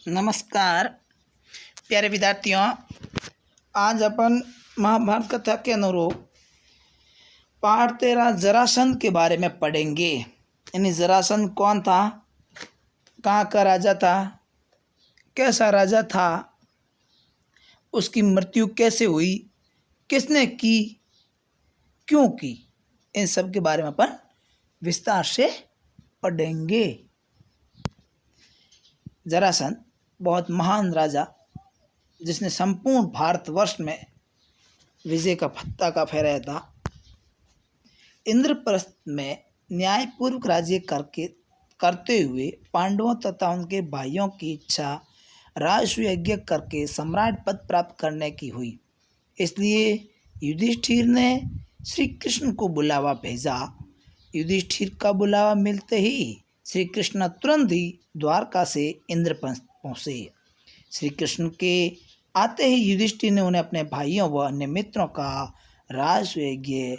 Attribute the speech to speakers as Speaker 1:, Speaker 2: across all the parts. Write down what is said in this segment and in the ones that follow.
Speaker 1: नमस्कार प्यारे विद्यार्थियों। आज अपन महाभारत कथा के अनुरूप पाठ 13 जरासंध के बारे में पढ़ेंगे। यानी जरासंध कौन था, कहाँ का राजा था, कैसा राजा था, उसकी मृत्यु कैसे हुई, किसने की, क्यों की, इन सब के बारे में अपन विस्तार से पढ़ेंगे। जरासंध बहुत महान राजा जिसने संपूर्ण भारतवर्ष में विजय का पताका फहराया था। इंद्रप्रस्थ में न्यायपूर्वक राज्य करते हुए पांडवों तथा उनके भाइयों की इच्छा राजसूय करके सम्राट पद प्राप्त करने की हुई। इसलिए युधिष्ठिर ने श्री कृष्ण को बुलावा भेजा। युधिष्ठिर का बुलावा मिलते ही श्री कृष्ण तुरंत ही द्वारका से इंद्रप्रस्थ पहुँचे। श्री कृष्ण के आते ही युधिष्ठिर ने उन्हें अपने भाइयों व अन्य मित्रों का राजसूय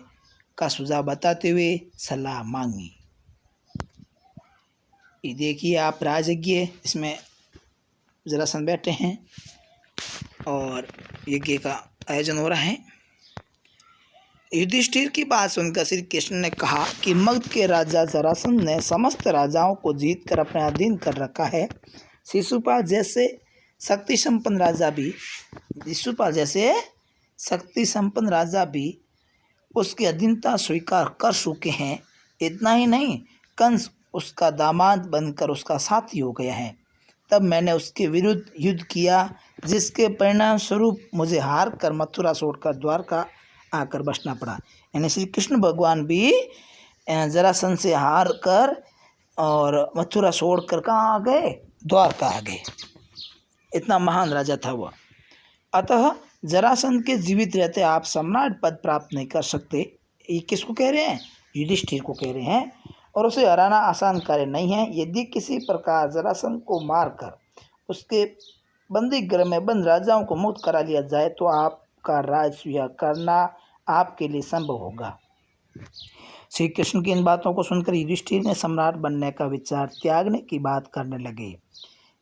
Speaker 1: का सुझाव बताते हुए सलाह मांगी। ये देखिए आप राजयज्ञ, इसमें जरासंध बैठे हैं और यज्ञ का आयोजन हो रहा है। युधिष्ठिर की बात सुनकर श्री कृष्ण ने कहा कि मगध के राजा जरासंध ने समस्त राजाओं को जीतकर अपने अधीन कर रखा है। शिशुपाल जैसे शक्ति संपन्न राजा भी उसकी अधीनता स्वीकार कर चुके हैं। इतना ही नहीं, कंस उसका दामाद बनकर उसका साथी हो गया है। तब मैंने उसके विरुद्ध युद्ध किया, जिसके परिणाम स्वरूप मुझे हार कर मथुरा छोड़कर द्वारका आकर बसना पड़ा। यानी श्री कृष्ण भगवान भी जरासंध से हार कर और मथुरा छोड़कर कहाँ आ गए, द्वारका आ गए। इतना महान राजा था वह। अतः जरासंध के जीवित रहते आप सम्राट पद प्राप्त नहीं कर सकते। ये किसको कह रहे हैं? युधिष्ठिर को कह रहे हैं। और उसे हराना आसान कार्य नहीं है। यदि किसी प्रकार जरासंध को मारकर उसके बंदी गृह में बंद राजाओं को मुक्त करा लिया जाए तो आपका राज्य करना आपके लिए संभव होगा। श्री कृष्ण की इन बातों को सुनकर युधिष्ठिर ने सम्राट बनने का विचार त्यागने की बात करने लगे।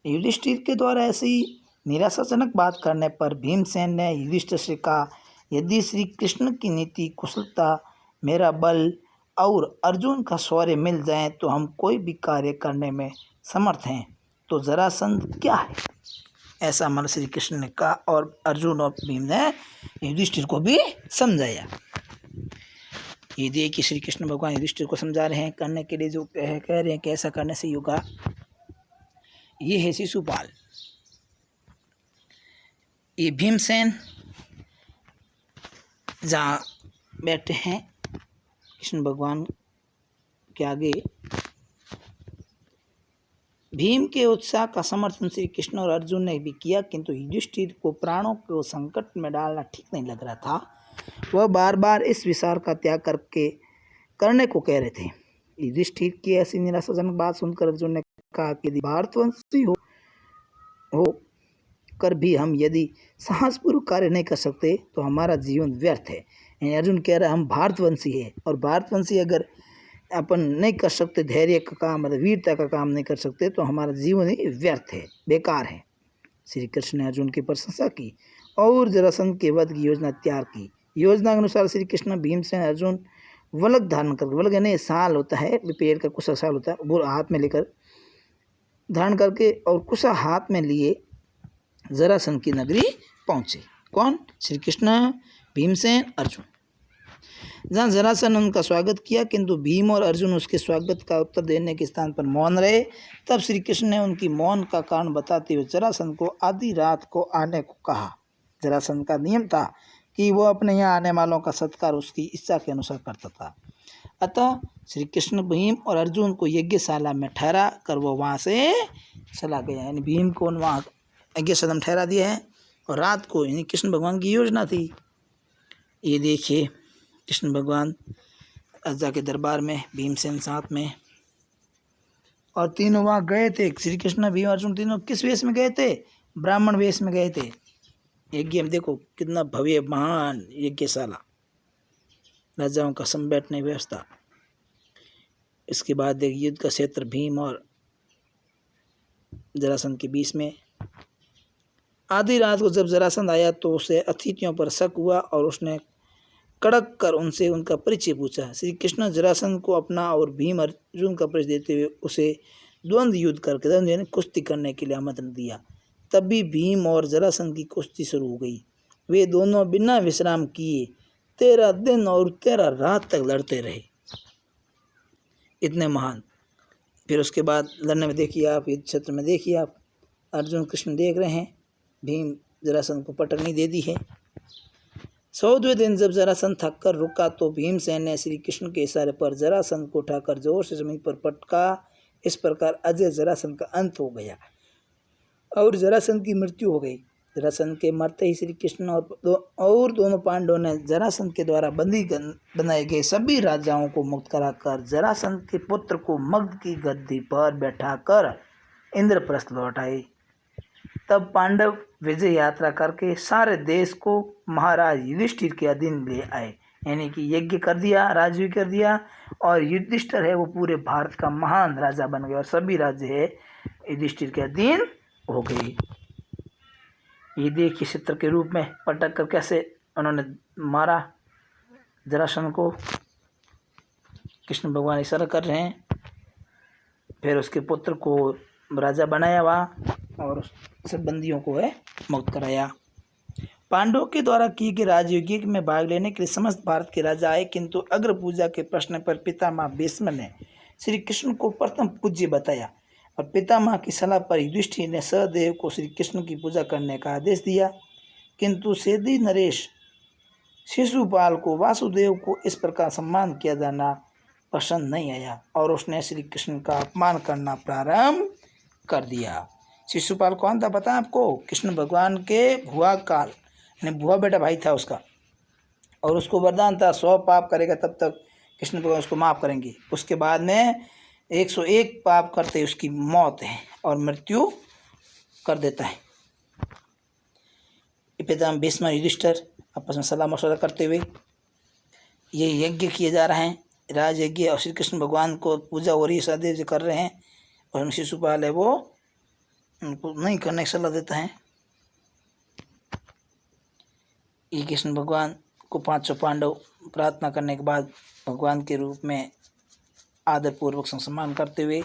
Speaker 1: युधिष्ठिर के द्वारा ऐसी निराशाजनक बात करने पर भीमसेन ने युधिष्ठिर से कहा, यदि श्री कृष्ण की नीति, कुशलता, मेरा बल और अर्जुन का शौर्य मिल जाए तो हम कोई भी कार्य करने में समर्थ हैं। तो जरासंध क्या है? ऐसा मन श्री कृष्ण ने कहा और अर्जुन और भीम ने युधिष्ठिर को भी समझाया। ये देखिए श्री कृष्ण भगवान युधिष्ठिर को समझा रहे हैं करने के लिए, जो कह रहे हैं कि ऐसा करने से होगा। ये है शिशुपाल, ये भीमसेन जहाँ बैठे हैं कृष्ण भगवान के आगे। भीम के उत्साह का समर्थन श्री कृष्ण और अर्जुन ने भी किया, किंतु युधिष्ठिर को प्राणों को संकट में डालना ठीक नहीं लग रहा था। वह बार बार इस विचार का त्याग करने को कह रहे थे। युधिष्ठिर की ऐसी निराशाजनक बात सुनकर अर्जुन ने कहा कि यदि भारतवंशी हो कर भी हम यदि साहसपूर्वक कार्य नहीं कर सकते तो हमारा जीवन व्यर्थ है। यानी अर्जुन कह रहा है हम भारतवंशी है, और भारतवंशी अगर अपन नहीं कर सकते, धैर्य का काम मतलब वीरता का काम नहीं कर सकते तो हमारा जीवन ही व्यर्थ है, बेकार है। श्री कृष्ण ने अर्जुन की प्रशंसा की और जरासंध के वध की योजना तैयार की। योजना के अनुसार श्री कृष्ण, भीमसेन, अर्जुन वलग धारण करके, वलग यानी साल होता है, पेड़ का कुशा साल होता है, वो हाथ में लेकर धारण करके और कुशा हाथ में लिए जरासंध की नगरी पहुँचे। कौन? श्री कृष्ण, भीमसेन, अर्जुन। जहाँ जरासंध ने उनका स्वागत किया, किंतु भीम और अर्जुन उसके स्वागत का उत्तर देने के स्थान पर मौन रहे। तब श्री कृष्ण ने उनकी मौन का कारण बताते हुए जरासंध को आधी रात को आने को कहा। जरासंध का नियम था कि वह अपने यहाँ आने वालों का सत्कार उसकी इच्छा के अनुसार करता था। अतः श्री कृष्ण भीम और अर्जुन को यज्ञशाला में ठहरा कर वो वहाँ से चला गया। यानी भीम को वहाँ यज्ञशाला में ठहरा दिया है और रात को, यानी कृष्ण भगवान की योजना थी। ये देखिए कृष्ण भगवान राजा के दरबार में, भीमसेन साथ में, और तीनों वहाँ गए थे। श्री कृष्ण, भीम, अर्जुन तीनों किस वेश में गए थे? ब्राह्मण वेश में गए थे। यज्ञ में देखो कितना भव्य महान यज्ञशाला, राजाओं का सम बैठने व्यवस्था। इसके बाद युद्ध का क्षेत्र भीम और जरासंध के बीच में आधी रात को जब जरासंध आया तो उसे अतिथियों पर शक हुआ और उसने कड़क कर उनसे उनका परिचय पूछा। श्री कृष्ण जरासंध को अपना और भीम अर्जुन का परिचय देते हुए उसे द्वंद्व युद्ध करके द्वंद्व यानी कुश्ती करने के लिए आमंत्रण दिया। तब भी भीम और जरासंध की कुश्ती शुरू हो गई। वे दोनों बिना विश्राम किए 13 दिन और 13 रात तक लड़ते रहे। इतने महान। फिर उसके बाद लड़ने में देखिए आप, युद्ध क्षेत्र में देखिए आप, अर्जुन कृष्ण देख रहे हैं, भीम जरासंध को पटकनी दे दी है। 100वें दिन जब जरासंध थक कर रुका तो भीमसेन ने श्री कृष्ण के इशारे पर जरासंध को उठाकर जोर से जमीन पर पटका। इस प्रकार अजय जरासंध का अंत हो गया और जरासंध की मृत्यु हो गई। जरासंध के मरते ही श्री कृष्ण और दोनों पांडवों ने जरासंध के द्वारा बंदी बनाए गए सभी राजाओं को मुक्त कराकर जरासंध के पुत्र को मगध की गद्दी पर बैठाकर इंद्रप्रस्थ लौट आए। तब पांडव विजय यात्रा करके सारे देश को महाराज युधिष्ठिर के अधीन ले आए, यानी कि यज्ञ कर दिया, राज्य कर दिया, और युधिष्ठिर है वो पूरे भारत का महान राजा बन गया और सभी राज्य है युधिष्ठिर के अधीन हो गए। ये देखिए चित्र के रूप में पटक कर कैसे उन्होंने मारा जरासंध को। कृष्ण भगवान इशारा कर रहे हैं। फिर उसके पुत्र को राजा बनाया वहाँ और सब बंदियों को है मुक्त कराया। पांडवों के द्वारा किए गए राजयज्ञ में भाग लेने के लिए समस्त भारत के राजा आए, किंतु अग्र पूजा के प्रश्न पर पितामह भीष्म ने श्री कृष्ण को प्रथम पूज्य बताया और पितामह की सलाह पर युधिष्ठिर ने सहदेव को श्री कृष्ण की पूजा करने का आदेश दिया। किंतु सेदी नरेश शिशुपाल को वासुदेव को इस प्रकार सम्मान किया जाना पसंद नहीं आया और उसने श्री कृष्ण का अपमान करना प्रारंभ कर दिया। शिशुपाल कौन था पता है आपको? कृष्ण भगवान के भुआ काल, यानी भुआ बेटा भाई था उसका, और उसको वरदान था 100 पाप करेगा तब तक कृष्ण भगवान उसको माफ़ करेंगे। उसके बाद में 101 पाप करते उसकी मौत है और मृत्यु कर देता है। पिता भीष्म युधिष्ठिर आपस में सलाह मशवरा करते हुए ये यज्ञ किए जा रहे हैं, राज यज्ञ, और श्री कृष्ण भगवान को पूजा हो रही है, सहदेव जी कर रहे हैं, और शिशुपाल है वो उनको नहीं करने की सलाह देता है। ये कृष्ण भगवान को 500 पांडव प्रार्थना करने के बाद भगवान के रूप में आदरपूर्वक सम्मान करते हुए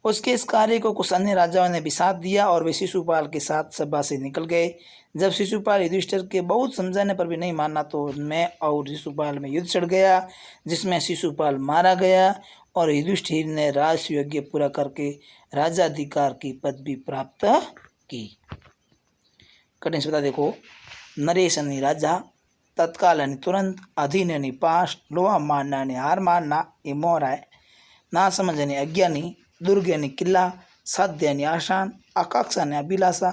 Speaker 1: उसके इस कार्य को कुछ अन्य राजाओं ने भी साथ दिया और वे शिशुपाल के साथ सभा से निकल गए। जब शिशुपाल युधिष्ठिर के बहुत समझाने पर भी नहीं माना तो मैं और शिशुपाल में युद्ध छिड़ गया, जिसमें शिशुपाल मारा गया और युधिष्ठिर ने राजयज्ञ पूरा करके राजाधिकार की पदवी प्राप्त की। कठिन से बता देखो, नरेश यानी राजा, तत्काल यानी तुरंत, अधीन यानी पास, लोहा मारना यानी हार मारना, ये मोहरा है, ना समझ यानी अज्ञानी, दुर्ग यानी किला, साध्य यानी आसान, आकांक्षा यानी अभिलाषा,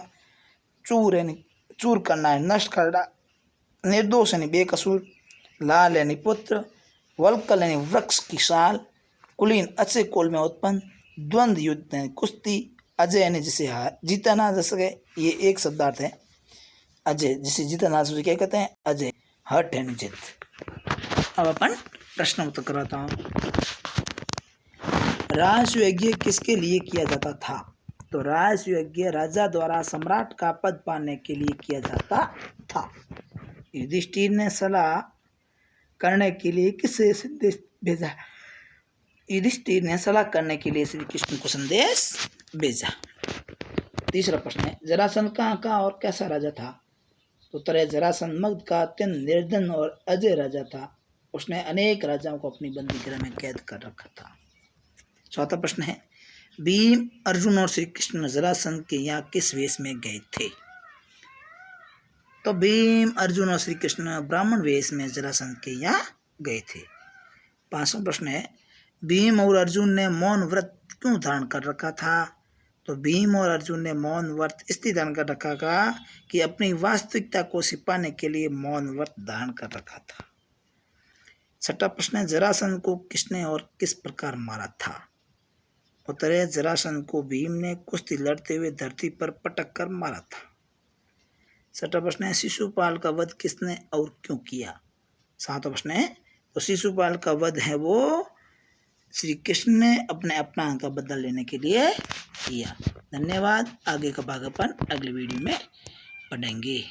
Speaker 1: चूर यानी चूर करना है नष्ट करना, निर्दोष यानी बेकसूर, लाल यानी पुत्र, वल्कल यानी वृक्ष की साल, कुलीन अच्छे कोल में उत्पन्न, द्वंद्व युद्ध यानी कुश्ती, अजय यानी जिसे हार जीता ना जा सके, ये एक शब्दार्थ है। अजय जिसे जीता ना जा सके क्या कहते हैं? अजय। हट यानी जित। अब अपन प्रश्न उत्तर करवाता हूँ। राजयज्ञ किसके लिए किया जाता था? तो राजयज्ञ राजा द्वारा सम्राट का पद पाने के लिए किया जाता था। युधिष्ठिर ने सलाह करने के लिए किसे संदेश भेजा? युधिष्ठिर ने सलाह करने के लिए श्री कृष्ण को संदेश भेजा। तीसरा प्रश्न है, जरासंध कहाँ का और कैसा राजा था? तो उत्तर है, जरासंध मगध का अत्यंत निर्धन और अजय राजा था। उसने अनेक राजाओं को अपनी बंदी गृह में कैद कर रखा था। चौथा प्रश्न है, भीम, अर्जुन और श्री कृष्ण जरासंध के यहाँ किस वेश में गए थे? तो भीम, अर्जुन और श्री कृष्ण ब्राह्मण वेश में जरासंध के यहाँ गए थे। पांचवा प्रश्न है, भीम और अर्जुन ने मौन व्रत क्यों धारण कर रखा था? तो भीम और अर्जुन ने मौन व्रत इसलिए धारण कर रखा था कि अपनी वास्तविकता को छिपाने के लिए मौन व्रत धारण कर रखा था। छठा प्रश्न है, जरासंध को किसने और किस प्रकार मारा था? उत्तर है, जरासंध को भीम ने कुश्ती लड़ते हुए धरती पर पटक कर मारा था। छठा प्रश्न है, शिशुपाल का वध किसने और क्यों किया? सातवां प्रश्न है, तो शिशुपाल का वध है वो श्री कृष्ण ने अपने अपमान का बदला लेने के लिए किया। धन्यवाद। आगे का भाग अपन अगले वीडियो में पढ़ेंगे।